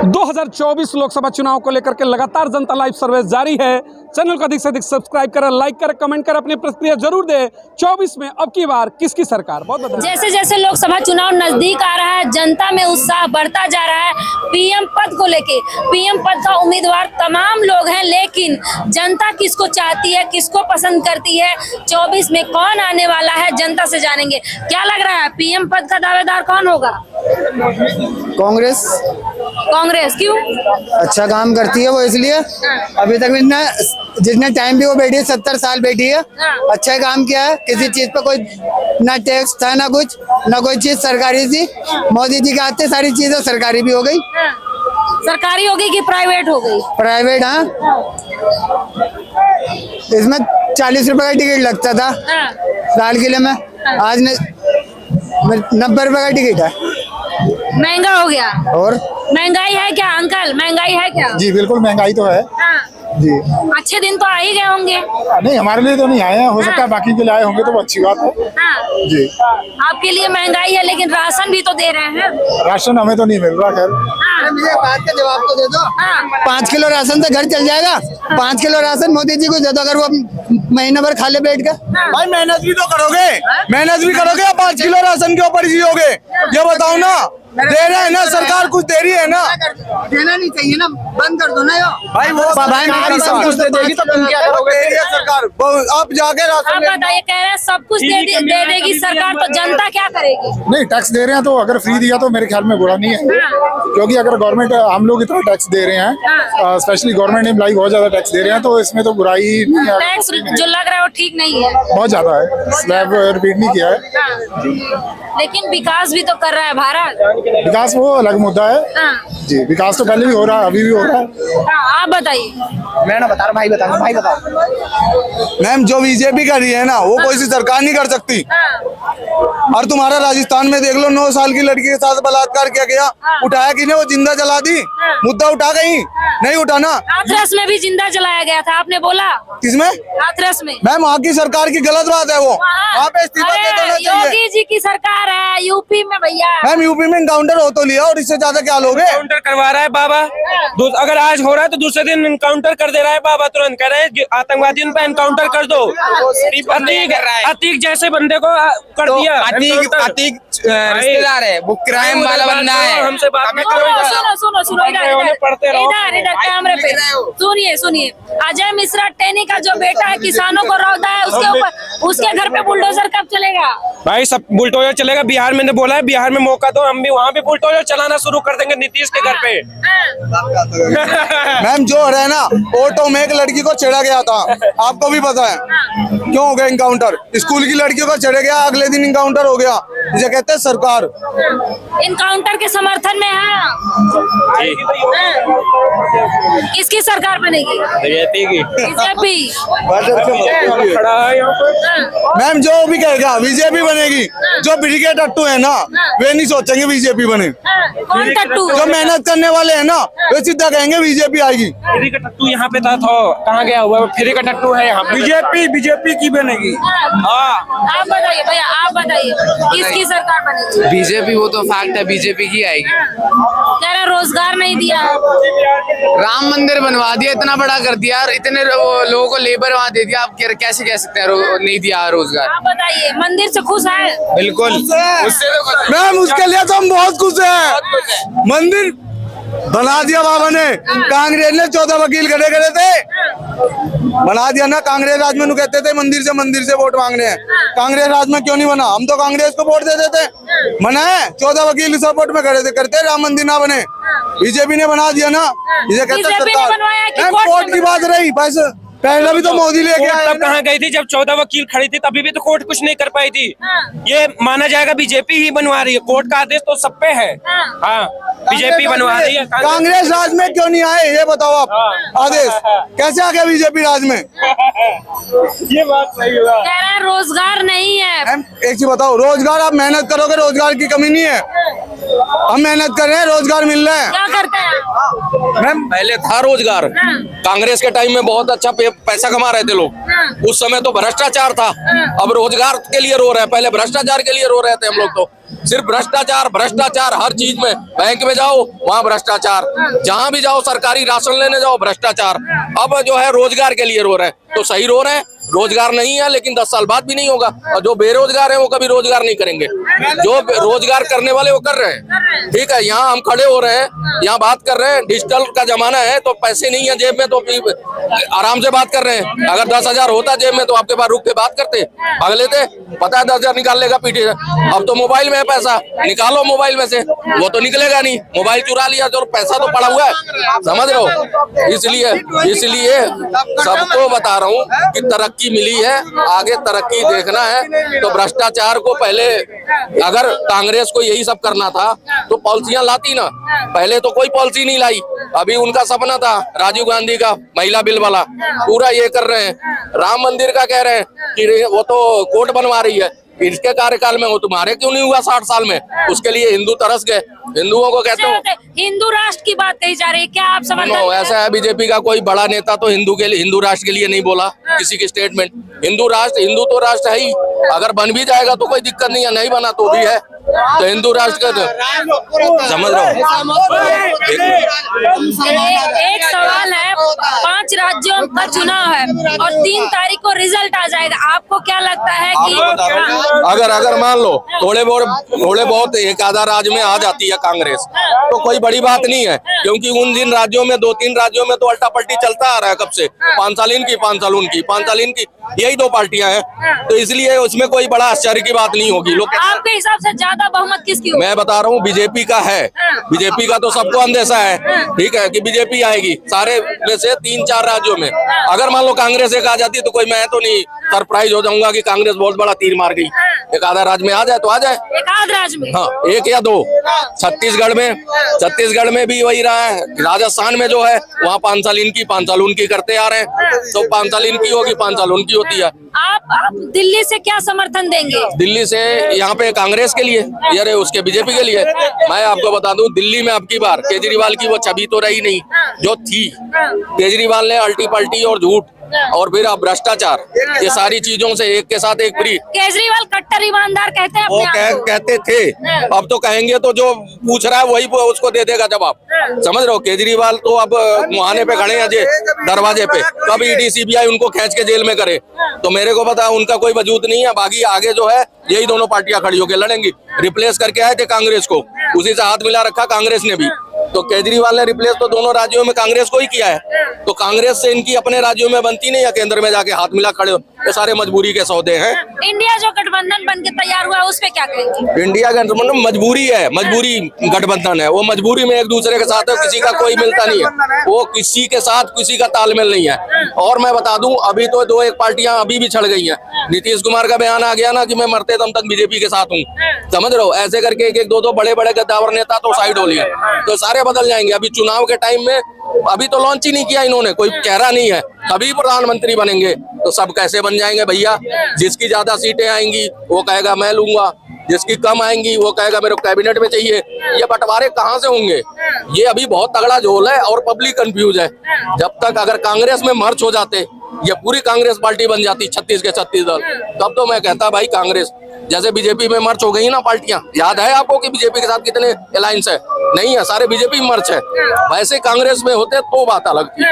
2024 लोकसभा चुनाव को लेकर के लगातार जनता लाइव सर्वे जारी है। चैनल को अधिक से अधिक सब्सक्राइब करें, लाइक करें, कमेंट करें, अपनी प्रतिक्रिया जरूर दें। 24 में अब की बार किसकी सरकार? बहुत जैसे जैसे लोकसभा चुनाव नजदीक आ रहा है, जनता में उत्साह बढ़ता जा रहा है। पीएम पद को लेके, पीएम पद का उम्मीदवार तमाम लोग हैं, लेकिन जनता किसको चाहती है, किसको पसंद करती है, 24 में कौन आने वाला है, जनता से जानेंगे। क्या लग रहा है, पीएम पद का दावेदार कौन होगा? कांग्रेस। कांग्रेस क्यों? अच्छा काम करती है वो, इसलिए अभी तक जितने टाइम भी वो बैठी है, 70 साल बैठी है, अच्छा काम किया है। किसी चीज पे कोई ना टैक्स था, ना कुछ, ना कोई चीज सरकारी थी। मोदी जी के आते सारी चीजें सरकारी भी हो गई। सरकारी हो गई कि प्राइवेट हो गई? प्राइवेट। हाँ, इसमें 40 रुपए का टिकट लगता था लाल किले में, आज 90 रुपए का टिकट है। महंगा हो गया। और महंगाई है क्या अंकल? महंगाई है क्या? जी बिल्कुल, महंगाई तो है। जी अच्छे दिन तो आ ही गए होंगे। नहीं, हमारे लिए तो नहीं आए हैं, हो सकता है बाकी के लिए आए होंगे तो वो अच्छी बात है। जी आपके लिए महंगाई है, लेकिन राशन भी तो दे रहे हैं। राशन हमें तो नहीं मिल रहा। खैर मुझे बात का जवाब तो दे दो। 5 किलो राशन से घर चल जाएगा। 5 किलो राशन मोदी जी को दे दो, अगर वो महीना भर खा ले बैठ कर। भाई मेहनत भी तो करोगे, मेहनत भी करोगे, 5 किलो राशन के ऊपर जियोगे? ये बताओ ना, दे रहे हैं ना, सरकार कुछ दे रही है ना। देना नहीं चाहिए ना, बंद कर दो ना यो। भाई वो सब कुछ दे देगी तो तुम क्या करोगे? सरकार अब जाके राशन बताइए, कह रहे हैं सब कुछ दे देगी सरकार, तो जनता क्या करेगी? नहीं, टैक्स दे रहे हैं तो अगर फ्री दिया तो मेरे ख्याल में बुरा नहीं है, क्योंकि अगर गवर्नमेंट, हम लोग इतना टैक्स दे रहे हैं, स्पेशली गवर्नमेंट एम्प्लॉई बहुत ज्यादा टैक्स दे रहे हैं, तो इसमें तो बुराई नहीं है। टैक्स जो लग रहा है वो ठीक नहीं है, बहुत ज्यादा है। स्लैब रिपीट नहीं किया है, लेकिन विकास भी तो कर रहा है भारत। विकास वो अलग मुद्दा है। जी विकास तो पहले भी हो रहा है, अभी भी हो रहा है। आप बताइए। मैं ना बता रहा, भाई बताऊंगा, भाई बताओ। मैम, जो बीजेपी कर रही है ना, वो कोई सी सरकार नहीं कर सकती। और तुम्हारा राजस्थान में देख लो, 9 साल की लड़की के साथ बलात्कार किया गया, उठाया किसने? वो जिंदा जला दी। मुद्दा उठा गई? नहीं उठाना। हाथरस में भी जिंदा जलाया गया था, आपने बोला? किसमें? हाथरस में। मैम, वहाँ की सरकार की गलत बात है वो, वहाँ पे इस्तीफा दे देना चाहिए। योगी जी की सरकार है यूपी में भैया। मैम, यूपी में इनकाउंटर हो तो लिया, और इससे ज्यादा क्या लोगे? इनकाउंटर करवा रहा है बाबा। अगर आज हो रहा है तो दूसरे दिन इनकाउंटर कर दे रहा है बाबा। तुरंत कह रहे हैं आतंकवादियों पे इनकाउंटर कर दो। अतीक जैसे बंदे को कर दिया। अतीक रिश्तेदार है, वो क्राइम वाला बंदा है। हमसे बात नहीं सुनो इधर कैमरे पे सुनिए। अजय मिश्रा टेनी का जो बेटा है, किसानों को रौदा है, उसके ऊपर, उसके घर पे बुलडोजर कब चलेगा? भाई सब बुलडोजर चलेगा। बिहार में ने बोला है, बिहार में मौका दो, हम भी वहाँ पे बुलडोजर चलाना शुरू कर देंगे नीतीश के घर पे। मैम, जो है ना, ऑटो में एक लड़की को छेड़ा गया था, आपको भी पता है क्यों हो गया इनकाउंटर? स्कूल की लड़कियों को छेड़ा गया, अगले दिन इनकाउंटर हो गया। इसे कहते हैं सरकार। इनकाउंटर के समर्थन में है। किसकी सरकार बनेगी? बीजेपी। मैम, जो भी कहेगा बीजेपी बनेगी। जो ब्रिगेड टट्टू है ना, वे नहीं सोचेंगे बीजेपी बने। कौन टट्टू? जो मेहनत करने वाले हैं ना, वे सीधा कहेंगे बीजेपी आएगी। फ्री का टट्टू यहाँ पे था, कहाँ गया हुआ? फ्री का टट्टू है यहाँ पे। बीजेपी की बनेगी। आप बताइए भैया, आप बताइए किसकी सरकार बनेगी? बीजेपी, वो तो फैक्ट है, बीजेपी की आएगी। कह रहे रोजगार नहीं दिया। राम मंदिर बनवा दिया, इतना बड़ा कर दिया, और इतने लोगों को लेबर वहाँ दे दिया। आप कैसे कह सकते हैं नहीं दिया रोजगार? आप बताइए, मंदिर से खुश है? बिल्कुल, उससे तो मैम, उसके लिए तो हम बहुत खुश हैं। मंदिर बना दिया बाबा ने। कांग्रेस ने 14 वकील खड़े करे थे, बना दिया ना। कांग्रेस राज में कहते थे मंदिर से वोट मांगने हैं। कांग्रेस राज में क्यों नहीं बना? हम तो कांग्रेस को वोट दे देते। बना है, 14 वकील सपोर्ट में खड़े थे, करते राम मंदिर ना बने। बीजेपी ने बना दिया ना, इसे कहते हैं सरकार। कोर्ट की बात रही, पैसे पहले भी तो मोदी लेके आया। तब कहाँ गई थी जब 14 वकील खड़ी थी? तभी भी तो कोर्ट कुछ नहीं कर पाई थी। ये माना जाएगा बीजेपी ही बनवा रही है, कोर्ट का आदेश तो सब पे है। हाँ, बीजेपी बनवा रही है। कांग्रेस राज में क्यों नहीं आए, ये बताओ आप। आदेश कैसे आ गया बीजेपी राज में? ये बात सही हुआ। कह रहे हैं रोजगार नहीं है। एक चीज बताओ, रोजगार आप मेहनत करोगे, रोजगार की कमी नहीं है। हम मेहनत कर रहे हैं, रोजगार मिल रहा है। क्या कर करते हैं? मैम पहले था रोजगार, कांग्रेस के टाइम में बहुत अच्छा पैसा कमा रहे थे लोग, उस समय तो भ्रष्टाचार था। अब रोजगार के लिए रो रहे हैं, पहले भ्रष्टाचार के लिए रो रहे थे हम लोग। तो सिर्फ भ्रष्टाचार भ्रष्टाचार, हर चीज में, बैंक में जाओ वहाँ भ्रष्टाचार, जहाँ भी जाओ सरकारी राशन लेने जाओ भ्रष्टाचार। अब जो है रोजगार के लिए रो रहे हैं, तो सही रो रहे हैं। रोजगार नहीं है लेकिन 10 साल बाद भी नहीं होगा, और जो बेरोजगार है वो कभी रोजगार नहीं करेंगे। जो रोजगार करने वाले वो कर रहे हैं, ठीक है। यहाँ हम खड़े हो रहे हैं, यहाँ बात कर रहे हैं, डिजिटल का जमाना है, तो पैसे नहीं है जेब में तो आराम से बात कर रहे हैं। अगर 10,000 होता जेब में तो आपके पास रुक के बात करते, भाग लेते। पता है 10,000 निकाल लेगा पीछे, अब तो मोबाइल में है पैसा, निकालो मोबाइल में से, वो तो निकलेगा नहीं। मोबाइल चुरा लिया तो पैसा तो पड़ा हुआ है, समझ रहे हो। इसलिए सबको बता रहा हूँ कि तरक्की मिली है, आगे तरक्की देखना है तो भ्रष्टाचार को पहले, अगर कांग्रेस को यही सब करना था तो पॉलिसियां लाती ना। पहले तो कोई पॉलिसी नहीं लाई, अभी उनका सपना था राजीव गांधी का महिला बिल वाला, पूरा ये कर रहे हैं। राम मंदिर का कह रहे हैं कि वो तो कोर्ट बनवा रही है, इसके कार्यकाल में वो तुम्हारे क्यों नहीं हुआ 60 साल में? उसके लिए हिंदू तरस गए। हिंदुओं को कहते हो हिंदू राष्ट्र की बात कही जा रही है, क्या आप समझते? ऐसा है, बीजेपी का कोई बड़ा नेता तो हिंदू राष्ट्र के लिए नहीं बोला किसी की स्टेटमेंट। हिंदू तो राष्ट्र है ही, अगर बन भी जाएगा तो कोई दिक्कत नहीं है, नहीं बना तो भी है, तो हिंदू राष्ट्र का समझ रहा हूँ। एक सवाल है, 5 राज्यों का चुनाव है और 3 तारीख को रिजल्ट आ जाएगा, आपको क्या लगता है कि अगर मान लो थोड़े बहुत एक आधा राज्य में आ जाती है कांग्रेस तो कोई बड़ी बात नहीं है, क्योंकि उन जिन राज्यों में 2-3 राज्यों में तो अल्टा पल्टी चलता आ रहा है कब से, 5 साल इनकी 5 साल उनकी, 5 साल इनकी, यही 2 पार्टियां हैं, तो इसलिए उसमें कोई बड़ा आश्चर्य की बात नहीं होगी। लोग आपके हिसाब से ज्यादा बहुमत किसकी होगी? मैं बता रहा हूँ बीजेपी का है, बीजेपी का तो सबको अंदेशा है, ठीक है, कि बीजेपी आएगी सारे में से 3-4 राज्यों में। अगर मान लो कांग्रेस एक आ जाती तो कोई, मैं तो नहीं सरप्राइज हो जाऊंगा कि कांग्रेस बहुत बड़ा तीर मार गई। एक आधा राज्य में आ जाए तो आ जाए, एक आध राज्य में, हाँ 1 या 2। छत्तीसगढ़ में भी वही रहा है, राजस्थान में जो है वहाँ 5 साल इनकी 5 साल उनकी करते आ रहे हैं, तो 5 साल इनकी होगी 5 साल उनकी होती है। आप दिल्ली से क्या समर्थन देंगे? दिल्ली से यहाँ पे कांग्रेस के लिए, यार उसके बीजेपी के लिए। मैं आपको बता दूं दिल्ली में अब की बार केजरीवाल की वो छवि तो रही नहीं जो थी। केजरीवाल ने अल्टी पल्टी और झूठ और फिर अब भ्रष्टाचार, ये सारी चीजों से एक के साथ एक फ्री। केजरीवाल कट्टर ईमानदार कहते हैं वो कहते थे, अब तो कहेंगे तो जो पूछ रहा है वही उसको दे देगा जवाब, समझ रहे हो। केजरीवाल तो अब मुहाने पे खड़े हैं जे दरवाजे पे, कब ईडी सीबीआई उनको खींच के जेल में करे, तो मेरे को पता उनका कोई वजूद नहीं है। बाकी आगे जो है यही दोनों पार्टियां खड़ी होकर लड़ेंगी। रिप्लेस करके आए थे कांग्रेस को, उसी से हाथ मिला रखा कांग्रेस ने भी, तो केजरीवाल ने रिप्लेस तो दोनों राज्यों में कांग्रेस को ही किया है, तो कांग्रेस से इनकी अपने राज्यों में बनती नहीं है, केंद्र में जाके हाथ मिला खड़े हो। ये सारे मजबूरी के सौदे हैं। इंडिया जो गठबंधन बन के तैयार हुआ है उस पे क्या कहेंगे? इंडिया गठबंधन मजबूरी है, मजबूरी गठबंधन है, वो मजबूरी में एक दूसरे के साथ है, किसी का कोई मिलता नहीं है, वो किसी के साथ किसी का तालमेल नहीं है। और मैं बता दूं अभी तो 2-1 पार्टियां अभी भी छड़ गई हैं। नीतीश कुमार का बयान आ गया ना कि मैं मरते दम तक बीजेपी के साथ हूँ, समझ रहे हो। ऐसे करके 1-2 बड़े गद्दावर नेता तो साइड हो लिए, तो सारे बदल जाएंगे। अभी चुनाव के टाइम में अभी तो लॉन्च ही नहीं किया इन्होंने, कोई चेहरा नहीं है, अभी प्रधानमंत्री बनेंगे तो सब कैसे बन जाएंगे भैया। जिसकी ज्यादा सीटें आएंगी वो कहेगा मैं लूंगा, जिसकी कम आएंगी वो कहेगा मेरे को कैबिनेट में चाहिए। ये बंटवारे कहाँ से होंगे? ये अभी बहुत तगड़ा झोल है और पब्लिक कंफ्यूज है। जब तक अगर कांग्रेस में मर्ज हो जाते, ये पूरी कांग्रेस पार्टी बन जाती 36 के 36 दल, तब तो मैं कहता भाई कांग्रेस जैसे बीजेपी में मर्ज हो गई ना पार्टियां, याद है आपको कि बीजेपी के साथ कितने अलायंस है? नहीं है, सारे बीजेपी में मर्ज है। वैसे कांग्रेस में होते तो बात अलग थी।